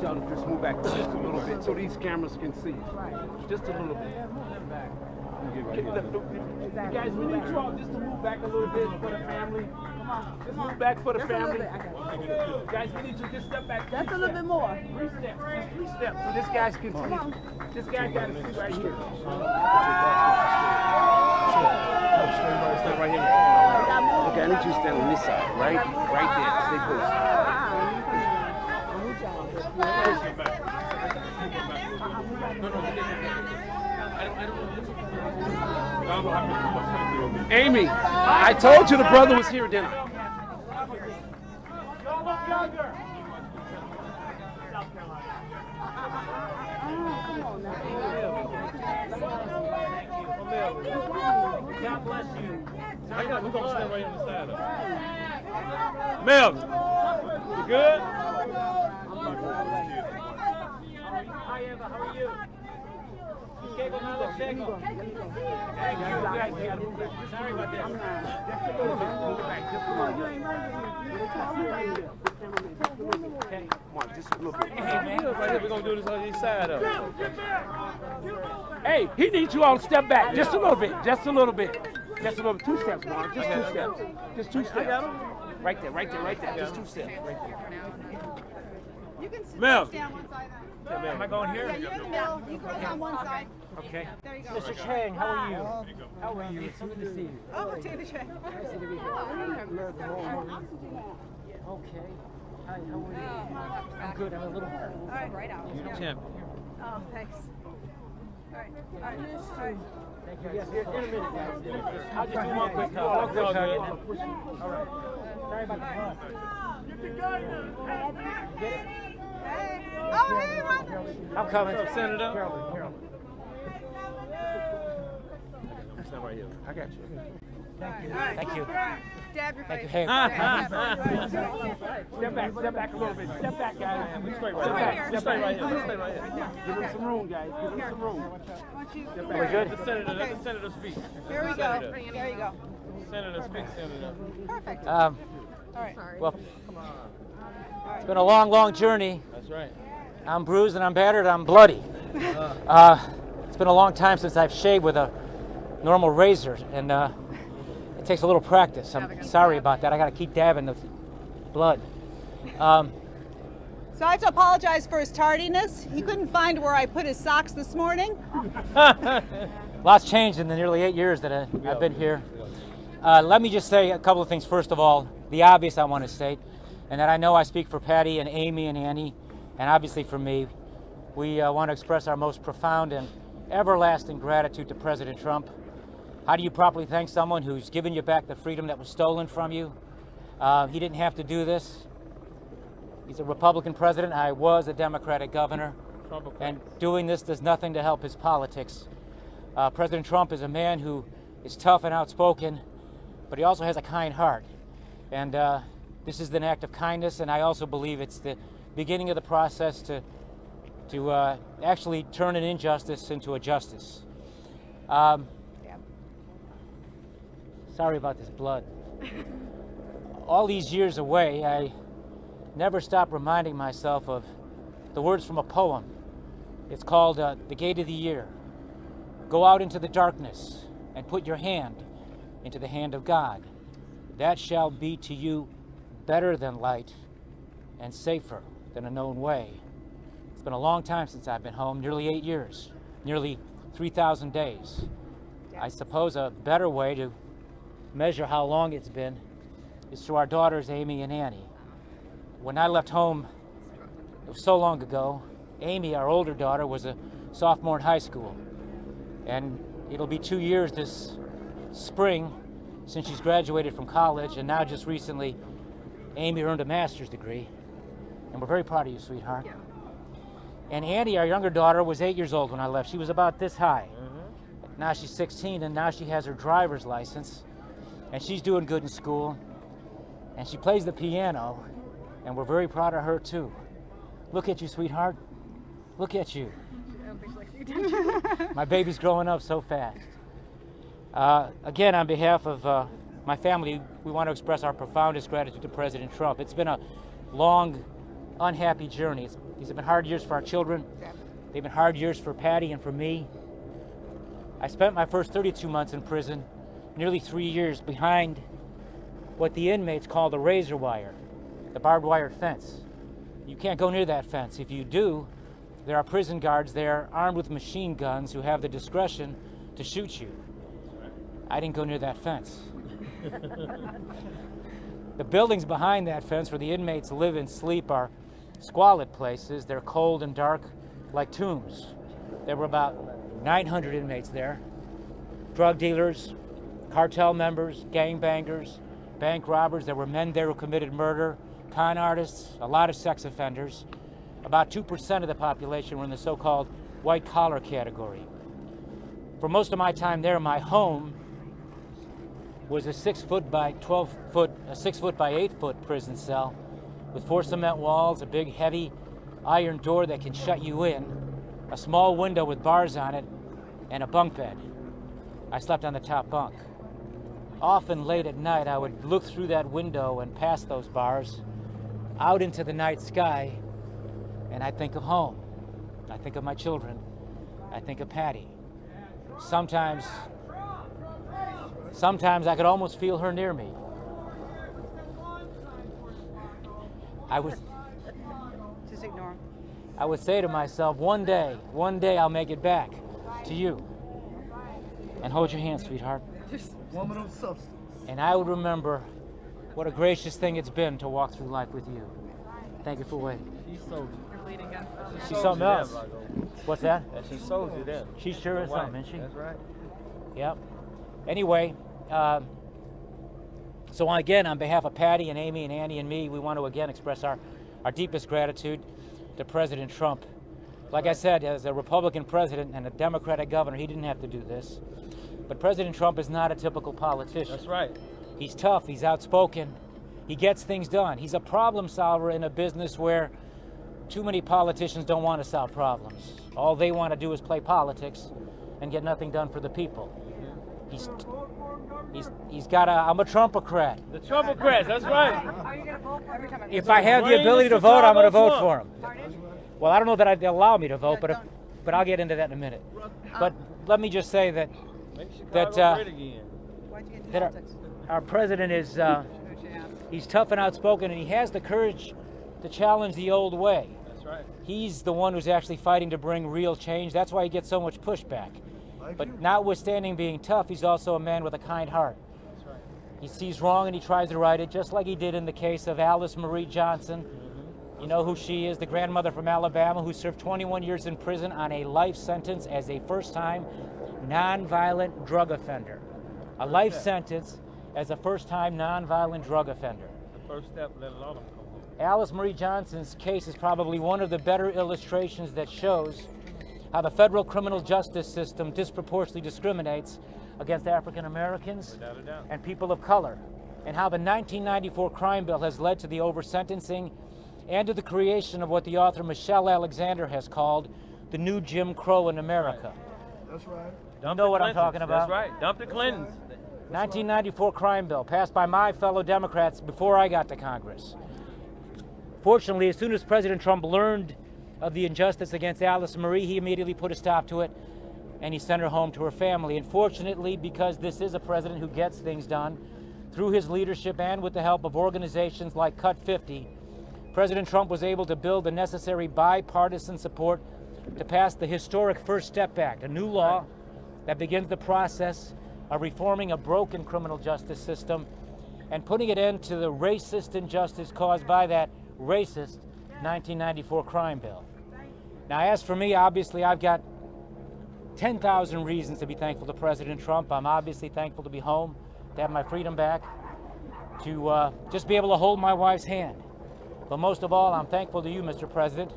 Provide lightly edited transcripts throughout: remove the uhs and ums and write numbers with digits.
need y'all to just move back just a little bit so these cameras can see. Just a little bit. You guys, we need you all just to move back a little bit for the family. Just move back for the family. Guys, we need you to just step back. Just a little bit more. 3 steps. Just 3 steps. So this guy's can see. This guy got to see right here. Stand right here. Okay, I need you to stand on this side, right? Right there. Stay close. Amy, I told you the brother was here, didn't I? Y'all look younger. God bless you. We're going to stand right on the side of it. Mel, you good? Hi, Eva. How are you? Thank you, guys. Sorry about that. Okay, come on, just a little bit. Hey, man. Right here, we're going to do this on each side of it. Hey, he needs you all to step back just a little bit. Just a little bit. Just a little bit. 2 steps, Mark. Just 2 steps. Just 2 steps. I got him. Right there, right there, right there. Just 2 steps. Right there. You can sit Mel. down one side. Am I going here? Yeah, you're in the middle. You girls on one side. Okay. There you go. Mr. Chang, how are you? How are you? It's good to see you. Oh, take the check. Okay. Hi, how are you? I'm good. I'm a little. All right, right out. Tim. Oh, thanks. All right. All right. Thank you. Yes, in a minute, guys. I'll just do one quick hug. All right. Sorry about the run. Get the guy now. Get it? Hey. Oh, hey, man. I'm coming. Senator. Carolyn. Stand right here. I got you. Thank you. Dab your face. Hey. Step back a little bit. Step back, guys. Step back. Step right here. Stay right here. Give him some room, guys. Give him some room. We're good. The senator. Let the senator speak. Here we go. There you go. Senator speak, Senator. Perfect. All right. Well, it's been a long, long journey. That's right. I'm bruised and I'm battered. I'm bloody. It's been a long time since I've shaved with a normal razor, and it takes a little practice. I'm sorry about that. I got to keep dabbing the blood. So I have to apologize for his tardiness. He couldn't find where I put his socks this morning. Lots changed in the nearly 8 years that I've been here. Let me just say a couple of things. First of all, the obvious I want to state, and that I know I speak for Patty and Amy and Annie, and obviously for me. We want to express our most profound and everlasting gratitude to President Trump. How do you properly thank someone who's given you back the freedom that was stolen from you? He didn't have to do this. He's a Republican president. I was a Democratic governor. And doing this does nothing to help his politics. President Trump is a man who is tough and outspoken, but he also has a kind heart. And this is an act of kindness, and I also believe it's the beginning of the process to actually turn an injustice into a justice. Sorry about this blood. All these years away, I never stop reminding myself of the words from a poem. It's called The Gate of the Year. Go out into the darkness and put your hand into the hand of God. That shall be to you better than light and safer than a known way. It's been a long time since I've been home, nearly 8 years, nearly 3,000 days. I suppose a better way to measure how long it's been is through our daughters, Amy and Annie. When I left home, it was so long ago, Amy, our older daughter, was a sophomore in high school. And it'll be 2 years this spring since she's graduated from college, and now just recently, Amy earned a master's degree. And we're very proud of you, sweetheart. Yeah. And Annie, our younger daughter, was 8 years old when I left. She was about this high. Now she's 16, and now she has her driver's license. And she's doing good in school. And she plays the piano, and we're very proud of her, too. Look at you, sweetheart. Look at you. My baby's growing up so fast. Again, on behalf of my family, we want to express our profoundest gratitude to President Trump. It's been a long unhappy journey. These have been hard years for our children. They've been hard years for Patty and for me. I spent my first 32 months in prison, nearly 3 years behind what the inmates call the razor wire, the barbed wire fence. You can't go near that fence. If you do, there are prison guards there armed with machine guns who have the discretion to shoot you. I didn't go near that fence. The buildings behind that fence where the inmates live and sleep are squalid places. They're cold and dark like tombs. There were about 900 inmates there. Drug dealers, cartel members, gangbangers, bank robbers. There were men there who committed murder, con artists, a lot of sex offenders. About 2% of the population were in the so-called white-collar category. For most of my time there, my home was a 6 foot by 8 foot prison cell with 4 cement walls, a big heavy iron door that can shut you in, a small window with bars on it, and a bunk bed. I slept on the top bunk. Often late at night, I would look through that window and past those bars out into the night sky, and I think of home. I think of my children. I think of Patty. Sometimes I could almost feel her near me. Just ignore him. I would say to myself, one day I'll make it back to you. And hold your hand, sweetheart. Woman of substance. And I would remember what a gracious thing it's been to walk through life with you. Thank you for waiting. She sold you. You're bleeding again. She's something else. What's that? And she sold you then. She sure is something, isn't she? That's right. Yep. Anyway, so again, on behalf of Patty and Amy and Annie and me, we want to again express our deepest gratitude to President Trump. Like I said, as a Republican president and a Democratic governor, he didn't have to do this. But President Trump is not a typical politician. That's right. He's tough, he's outspoken, he gets things done. He's a problem solver in a business where too many politicians don't want to solve problems. All they want to do is play politics and get nothing done for the people. He's got I'm a Trumpocrat. The Trumpocrats, that's right. Are you going to vote for him? If I have the ability to vote, I'm going to vote for him. Well, I don't know that they'll allow me to vote, but I'll get into that in a minute. But let me just say that our president is he's tough and outspoken, and he has the courage to challenge the old way. That's right. He's the one who's actually fighting to bring real change. That's why he gets so much pushback. But notwithstanding being tough, he's also a man with a kind heart. That's right. He sees wrong and he tries to right it, just like he did in the case of Alice Marie Johnson. You know who she is, the grandmother from Alabama who served 21 years in prison on a life sentence as a first-time nonviolent drug offender. A life sentence as a first-time nonviolent drug offender. The first step, let a lot of them come home. Alice Marie Johnson's case is probably one of the better illustrations that shows how the federal criminal justice system disproportionately discriminates against African Americans and people of color, and how the 1994 crime bill has led to the over-sentencing and to the creation of what the author Michelle Alexander has called the new Jim Crow in America. That's right. You know what I'm talking about? That's right. Dump the Clintons. 1994 crime bill passed by my fellow Democrats before I got to Congress. Fortunately, as soon as President Trump learned of the injustice against Alice Marie, he immediately put a stop to it, and he sent her home to her family. And fortunately, because this is a president who gets things done, through his leadership and with the help of organizations like Cut 50, President Trump was able to build the necessary bipartisan support to pass the historic First Step Act, a new law that begins the process of reforming a broken criminal justice system and putting an end to the racist injustice caused by that racist 1994 crime bill. Now, as for me, obviously, I've got 10,000 reasons to be thankful to President Trump. I'm obviously thankful to be home, to have my freedom back, to just be able to hold my wife's hand. But most of all, I'm thankful to you, Mr. President,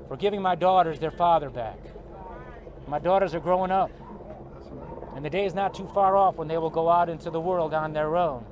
for giving my daughters their father back. My daughters are growing up, and the day is not too far off when they will go out into the world on their own.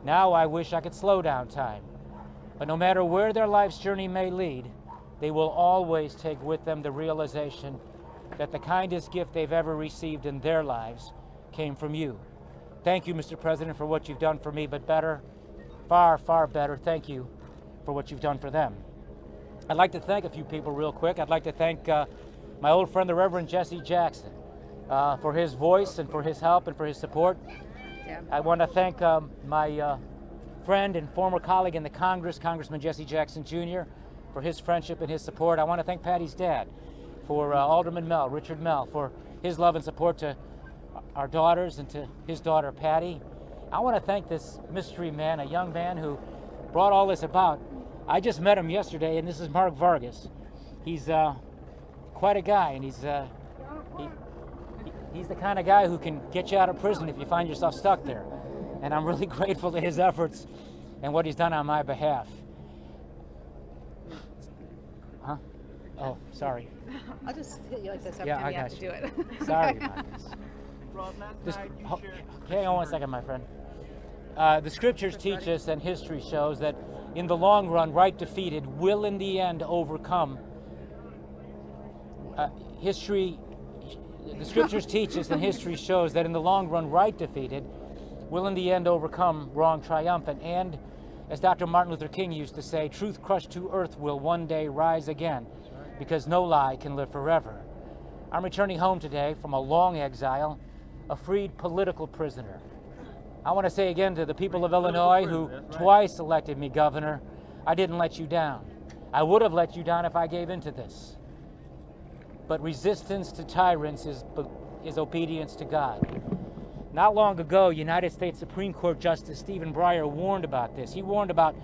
Now I wish I could slow down time. But no matter where their life's journey may lead, they will always take with them the realization that the kindest gift they've ever received in their lives came from you. Thank you, Mr. President, for what you've done for me, but better, far, far better, thank you for what you've done for them. I'd like to thank a few people real quick. I'd like to thank my old friend, the Reverend Jesse Jackson, for his voice and for his help and for his support. Yeah. I want to thank my friend and former colleague in the Congress, Congressman Jesse Jackson Jr., for his friendship and his support. I want to thank Patty's dad, for Alderman Mell, Richard Mell, for his love and support to our daughters and to his daughter, Patty. I want to thank this mystery man, a young man who brought all this about. I just met him yesterday, and this is Mark Vargas. He's quite a guy, and he's the kind of guy who can get you out of prison if you find yourself stuck there. And I'm really grateful to his efforts and what he's done on my behalf. Huh? Oh, sorry. I'll just hit you like this every Yeah, time I you have got to you. do it. Sorry about this. Hang on one second, my friend. The scriptures teach us, and history shows, that in the long run, right defeated will in the end overcome. The scriptures teach us, and history shows, that in the long run, right defeated will in the end overcome wrong triumphant. And as Dr. Martin Luther King used to say, truth crushed to earth will one day rise again, because no lie can live forever. I'm returning home today from a long exile, a freed political prisoner. I want to say again to the people of Illinois who twice elected me governor, I didn't let you down. I would have let you down if I gave in to this. But resistance to tyrants is obedience to God. Not long ago, United States Supreme Court Justice Stephen Breyer warned about this. He warned about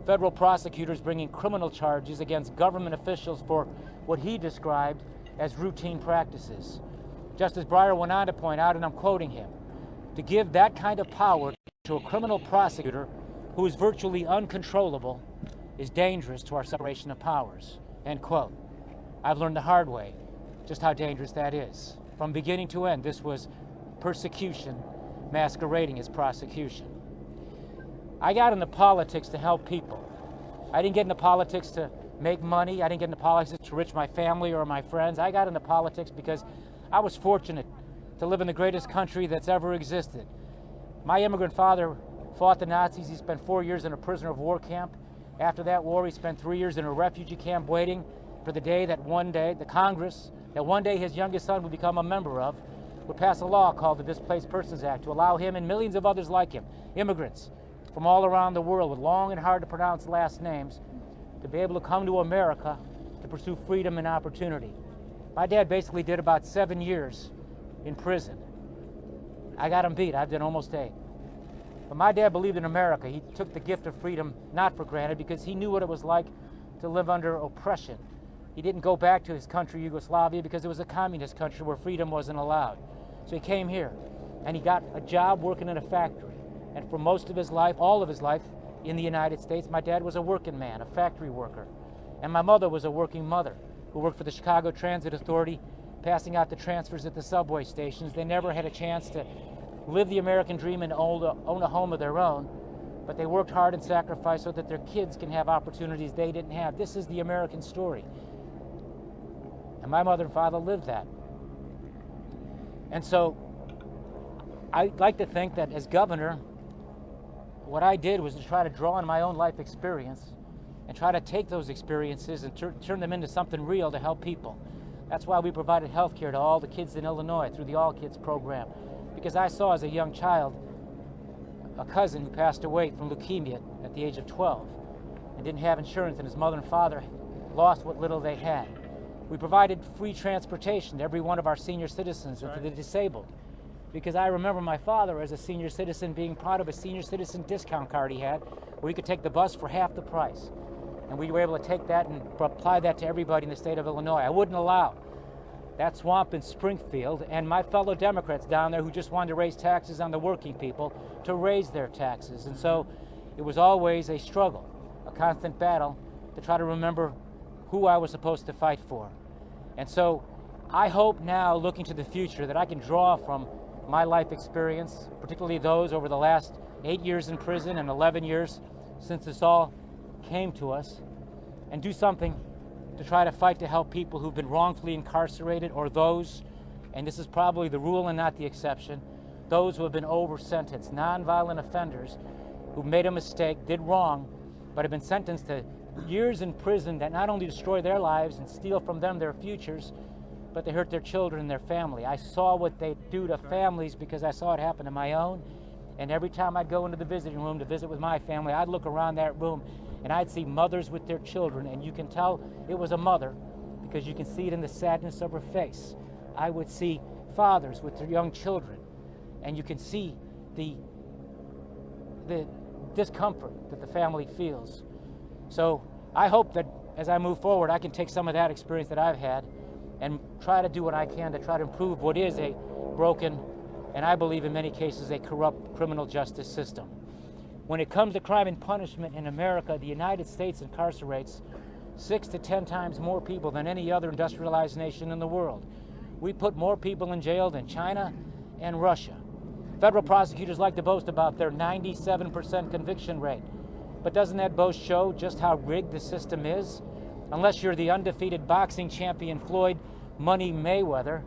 federal prosecutors bringing criminal charges against government officials for what he described as routine practices. Justice Breyer went on to point out, and I'm quoting him, to give that kind of power to a criminal prosecutor who is virtually uncontrollable is dangerous to our separation of powers, end quote. I've learned the hard way just how dangerous that is. From beginning to end, this was persecution masquerading as prosecution. I got into politics to help people. I didn't get into politics to make money. I didn't get into politics to enrich my family or my friends. I got into politics because I was fortunate to live in the greatest country that's ever existed. My immigrant father fought the Nazis. He spent 4 years in a prisoner of war camp. After that war, he spent 3 years in a refugee camp waiting for the day that one day, the Congress, that one day his youngest son would become a member of, would pass a law called the Displaced Persons Act to allow him and millions of others like him, immigrants from all around the world with long and hard to pronounce last names, to be able to come to America to pursue freedom and opportunity. My dad basically did about 7 years in prison. I got him beat. I've done almost 8. But my dad believed in America. He took the gift of freedom not for granted because he knew what it was like to live under oppression. He didn't go back to his country, Yugoslavia, because it was a communist country where freedom wasn't allowed. So he came here, and he got a job working in a factory. And for most of his life, all of his life in the United States, my dad was a working man, a factory worker. And my mother was a working mother who worked for the Chicago Transit Authority, passing out the transfers at the subway stations. They never had a chance to live the American dream and own a home of their own, but they worked hard and sacrificed so that their kids can have opportunities they didn't have. This is the American story. And my mother and father lived that. And so I'd like to think that as governor, what I did was to try to draw on my own life experience and try to take those experiences and turn them into something real to help people. That's why we provided health care to all the kids in Illinois through the All Kids program. Because I saw as a young child a cousin who passed away from leukemia at the age of 12 and didn't have insurance, and his mother and father lost what little they had. We provided free transportation to every one of our senior citizens and for the disabled. Because I remember my father as a senior citizen being proud of a senior citizen discount card he had where he could take the bus for half the price. And we were able to take that and apply that to everybody in the state of Illinois. I wouldn't allow that swamp in Springfield and my fellow Democrats down there who just wanted to raise taxes on the working people to raise their taxes. And so it was always a struggle, a constant battle to try to remember who I was supposed to fight for. And so I hope now, looking to the future, that I can draw from my life experience, particularly those over the last 8 years in prison and 11 years since this all came to us, and do something to try to fight to help people who've been wrongfully incarcerated, or those, and this is probably the rule and not the exception, those who have been over-sentenced, nonviolent offenders who made a mistake, did wrong, but have been sentenced to years in prison that not only destroy their lives and steal from them their futures, but they hurt their children and their family. I saw what they do to families because I saw it happen to my own. And every time I'd go into the visiting room to visit with my family, I'd look around that room and I'd see mothers with their children, and you can tell it was a mother because you can see it in the sadness of her face. I would see fathers with their young children, and you can see the discomfort that the family feels. So I hope that as I move forward, I can take some of that experience that I've had and try to do what I can to try to improve what is a broken, and I believe in many cases a corrupt criminal justice system. When it comes to crime and punishment in America, the United States incarcerates 6 to 10 times more people than any other industrialized nation in the world. We put more people in jail than China and Russia. Federal prosecutors like to boast about their 97% conviction rate. But doesn't that boast show just how rigged the system is? Unless you're the undefeated boxing champion Floyd Money Mayweather,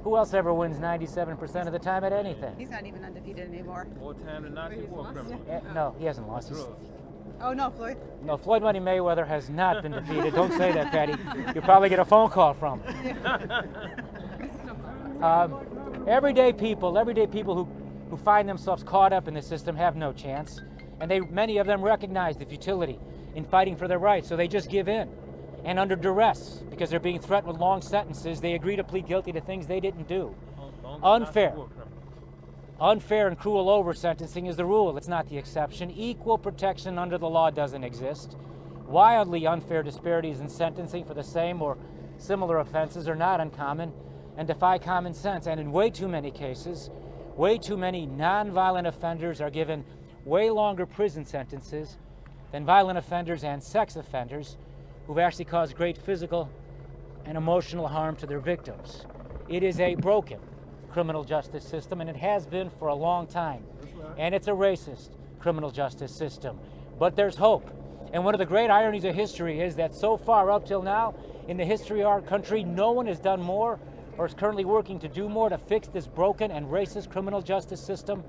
who else ever wins 97% of the time at anything? He's not even undefeated anymore. More time than Nazi war criminal. No, he hasn't lost. Oh, no, Floyd? No, Floyd Money Mayweather has not been defeated. Don't say that, Patty. You'll probably get a phone call from him. Everyday people who find themselves caught up in the system have no chance. And many of them recognize the futility in fighting for their rights, so they just give in. And under duress, because they're being threatened with long sentences, they agree to plead guilty to things they didn't do. Unfair and cruel over-sentencing is the rule, it's not the exception. Equal protection under the law doesn't exist. Wildly unfair disparities in sentencing for the same or similar offenses are not uncommon and defy common sense. And in way too many cases, way too many non-violent offenders are given way longer prison sentences than violent offenders and sex offenders who've actually caused great physical and emotional harm to their victims. It is a broken criminal justice system, and it has been for a long time. And it's a racist criminal justice system. But there's hope. And one of the great ironies of history is that so far up till now, in the history of our country, no one has done more or is currently working to do more to fix this broken and racist criminal justice system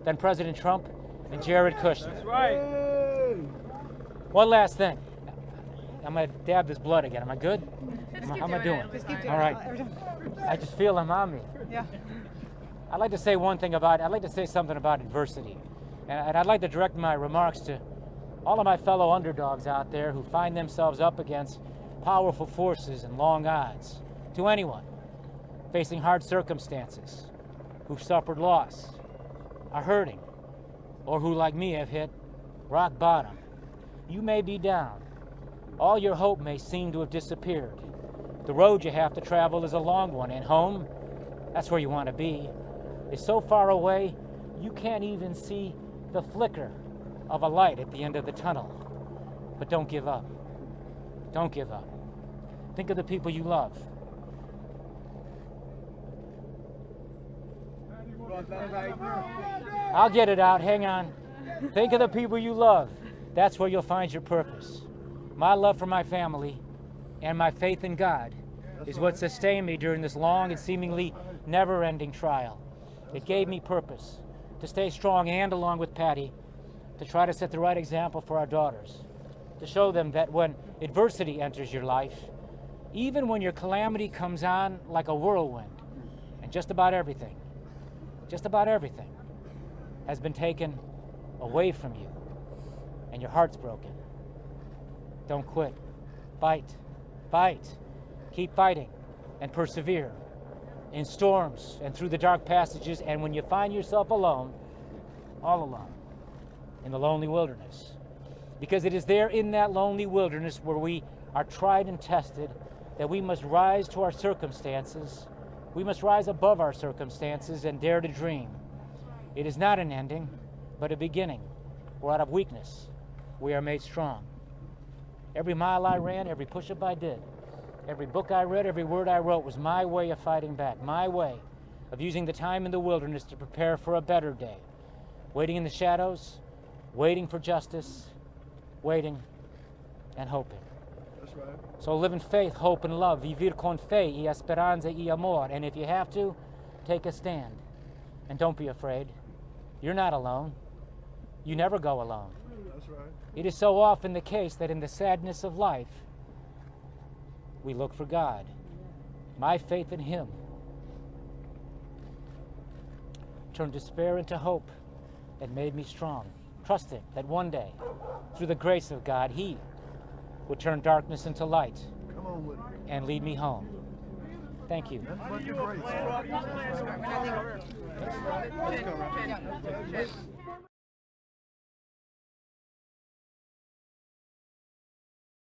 than President Trump and Jared Kushner. That's right. One last thing. I'm going to dab this blood again. Am I good? How am I doing? Just keep doing All right. it. I just feel them on me. Yeah. I'd like to say something about adversity. And I'd like to direct my remarks to all of my fellow underdogs out there who find themselves up against powerful forces and long odds. To anyone facing hard circumstances, who've suffered loss, are hurting, or who, like me, have hit rock bottom. You may be down. All your hope may seem to have disappeared. The road you have to travel is a long one, and home, that's where you want to be, is so far away you can't even see the flicker of a light at the end of the tunnel. But don't give up. Don't give up. Think of the people you love. I'll get it out, hang on. Think of the people you love. That's where you'll find your purpose. My love for my family and my faith in God is what sustained me during this long and seemingly never-ending trial. It gave me purpose to stay strong and, along with Patty, to try to set the right example for our daughters, to show them that when adversity enters your life, even when your calamity comes on like a whirlwind, and just about everything has been taken away from you, and your heart's broken, don't quit. Fight. Keep fighting and persevere in storms and through the dark passages, and when you find yourself alone, all alone, in the lonely wilderness. Because it is there in that lonely wilderness where we are tried and tested that we must rise to our circumstances. We must rise above our circumstances and dare to dream. It is not an ending, but a beginning, where out of weakness we are made strong. Every mile I ran, every push-up I did, every book I read, every word I wrote was my way of fighting back, my way of using the time in the wilderness to prepare for a better day. Waiting in the shadows, waiting for justice, waiting and hoping. That's right. So live in faith, hope, and love. Vivir con fe y esperanza y amor. And if you have to, take a stand. And don't be afraid. You're not alone. You never go alone. That's right. It is so often the case that in the sadness of life, we look for God. My faith in Him turned despair into hope and made me strong, trusting that one day, through the grace of God, He would turn darkness into light Come on with it. and lead me home. Thank you. That's what the grace. Let's go.